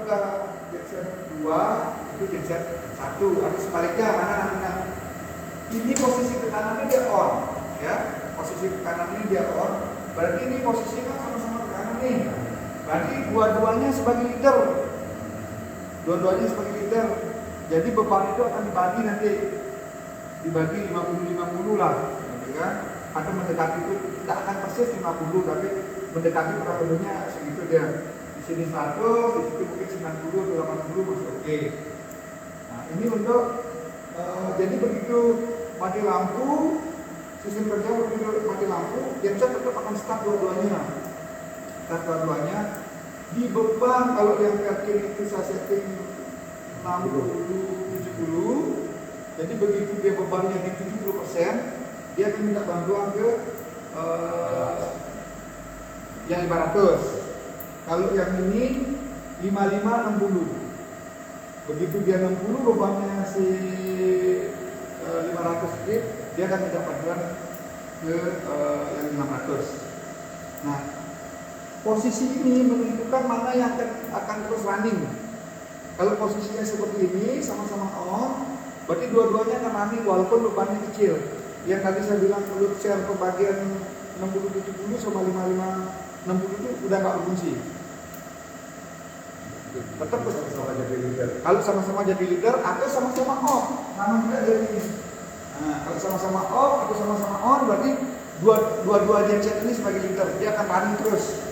ke genset 2 itu genset 1 atau sebaliknya mana namanya. Ini posisi ke kanannya dia on, ya. Posisi ke kanan ini dia on. Berarti ini posisinya sama-sama ke kanan nih. Berarti dua-duanya sebagai leader. Dua-duanya sebagai leader. Jadi beban itu akan dibagi 50-50 lah, gitu kan? Atau mendekati itu tidak akan persis 50, tapi mendekati kurang lebihnya segitu dia. Di sini 100, di situ mungkin 90 atau 80 masih oke. Nah, ini untuk jadi begitu mati lampu, sistem kerja begitu mati lampu, genset tetap akan start dua-duanya. Start dua-duanya. Di beban kalau yang kiri itu saya setting 60-70. Jadi begitu dia bebannya di 70%, dia akan minta bantuan ke yang 500. Kalau yang ini 55-60. Begitu dia 60 bebannya si 500 strip, dia akan minta bantuan ke yang 500. Nah, posisi ini menentukan mana yang akan terus running. Kalau posisinya seperti ini, sama-sama on, berarti dua-duanya akan running walaupun bebannya kecil. Yang tadi saya bilang load share pembagian 60-70 sama 55-60 itu udah nggak berfungsi. Tetap sama-sama jadi leader. Kalau sama-sama jadi leader atau sama-sama off, nama juga jadi ini. Nah, kalau sama-sama off atau sama-sama on, berarti dua-dua genset ini sebagai leader, dia akan running terus.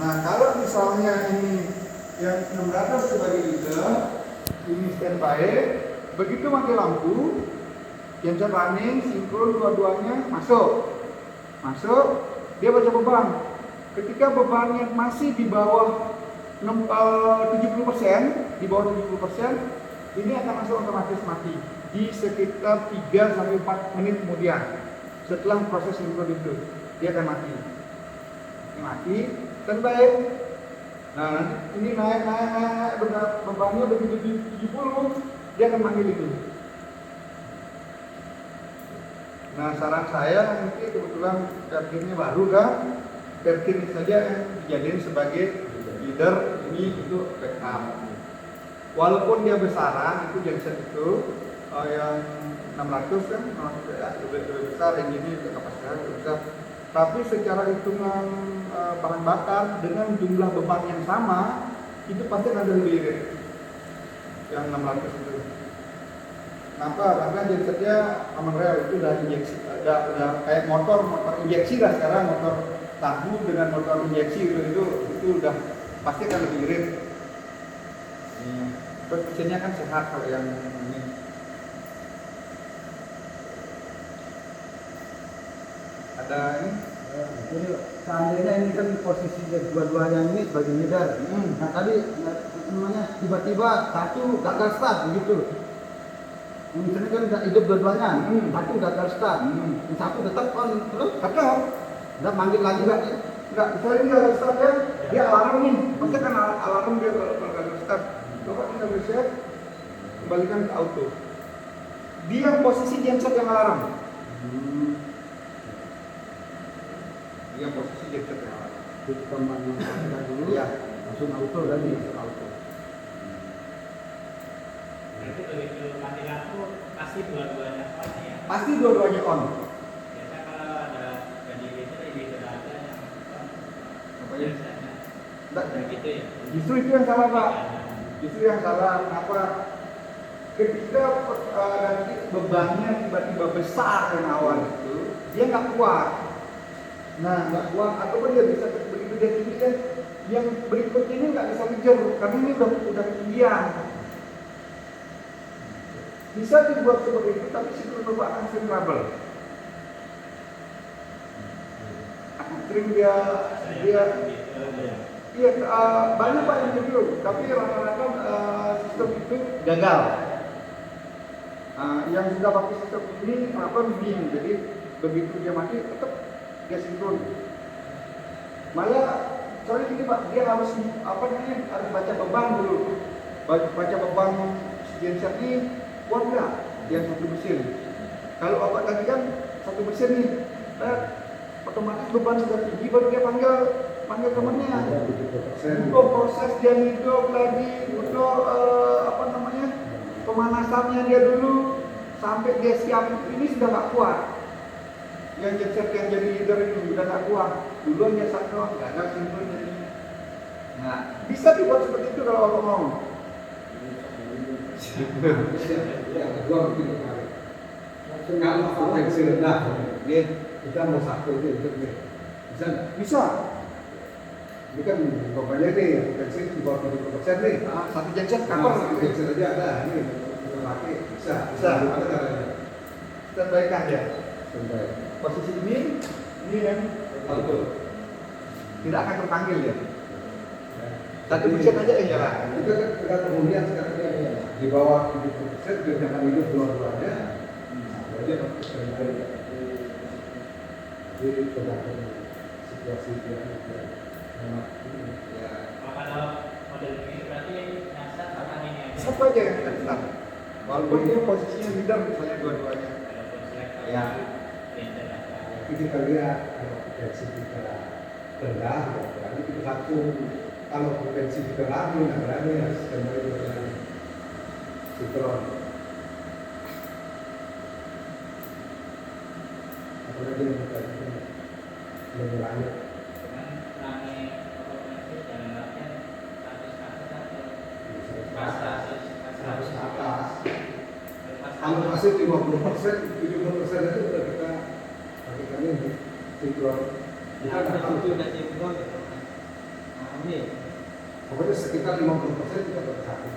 Nah, kalau misalnya ini yang 600 sebagai leader, ini standby, begitu mati lampu, genset running, sinkron dua-duanya masuk, dia baca beban. Ketika bebannya masih di bawah 70%, ini akan masuk otomatis mati di sekitar 3-4 menit kemudian. Setelah proses sinkron itu, dia akan mati. Ini mati, standby. Nah, nanti ini naik, bebannya begitu di 70, dia akan manggil itu. Nah, saran saya nanti kebetulan Perkin baru kan, Perkin saja yang dijadiin sebagai leader ini untuk backup. Walaupun dia besaran, itu genset itu yang 600 kan, 600 ya, lebih besar, yang ini kapasitasnya lebih besar. Tapi secara hitungan bahan bakar dengan jumlah beban yang sama, itu pasti akan lebih irit. Yang 600 itu. Kenapa? Karena gensetnya aman rel itu udah injeksi, udah kayak motor injeksi lah sekarang, motor tahu dengan motor injeksi itu udah pasti akan lebih irit. Terus mesinnya kan sehat kalau yang ini. Ada ini. Jadi seandainya ini kan posisi dua-duanya ini sebagai leader. Nah tadi namanya tiba-tiba satu gagal start begitu. Misalnya kan hidup dua-duanya, satu gagal start, yang satu tetap on terus. Tetap. Nggak manggil lagi nggak? Enggak, misalnya dia gagal start ya, dia alarm nih. Pasti kan alarm dia kalau gagal start. Coba kita reset, kembalikan ke auto. Dia posisi genset yang alarm. Dia posisi genset yang alarm. Jadi kembali dulu, Ya, langsung auto tadi. auto. Berarti begitu mati lampu pasti dua-duanya on ya? Pasti dua-duanya on. Biasanya kalau ada jadi gitu ada yang on. Biasanya Enggak, gitu ya? justru itu yang salah Pak. Justru yang salah. Kenapa? Ketika nanti bebannya tiba-tiba besar yang awal itu, dia nggak kuat. Nah, nggak kuat ataupun dia bisa begitu dia tinggi kan, yang berikutnya ini nggak bisa ngejar karena ini udah ketinggian. Bisa dibuat seperti itu, tapi siklus beban akan sering trouble. Akan sering dia iya banyak Pak yang begitu, tapi rata-rata sistem itu gagal. Yang sudah pakai sistem ini begini, jadi begitu dia mati tetap dia sinkron. Malah soalnya gini Pak, dia harus harus baca beban dulu, baca beban genset ini kuat nggak yang satu mesin. Kalau Bapak tadi kan satu mesin nih, otomatis beban sudah tinggi baru dia panggil temannya. butuh proses dia hidup lagi, butuh apa namanya, pemanasannya dia dulu sampai dia siap. Ini sudah nggak kuat. Yang jadi leader ini udah nggak kuat. Dulu hanya satu, gagal sindrom jadi. Nah, bisa dibuat seperti itu kalau Allah mau. Yang kedua begitu kemarin. Kalau potensi rendah, kita mau satu itu bisa nggak? Bisa. Ini kan pokoknya nih potensi di bawah 70% nih. Nah, satu genset Kalau cover. satu genset aja ada, ini kita pakai bisa. Bisa. Ada caranya. Kita baikkan ya. Sampai. Posisi ini yang tidak akan terpanggil ya. Satu genset aja ya jalan. Itu kan tergantung hunian sekarang ya. Di bawah 70% dia jangan hidup dua-duanya. Jadi tergantung situasi dia. Ya, kalau model ini berarti nyasar pakai ini aja. Satu aja yang kita tetap. Walaupun dia posisinya leader misalnya dua-duanya. Walaupun selektor Ya. leader aja. Tapi kita lihat kalau potensi kita rendah, ya berarti kita satu. Kalau potensi kita ragu, nah berarti harus kembali dengan sinkron. Apalagi yang kita lebih banyak. Cuman rame otomatis dalam artian kasus-kasus atau pas kasus Ke atas. pas Kalau masih 50%, 70% itu udah kita pakai ini sinkron. Kita nggak tahu. udah sinkron gitu kan. Nah, ini Pokoknya sekitar 50% kita bersatu.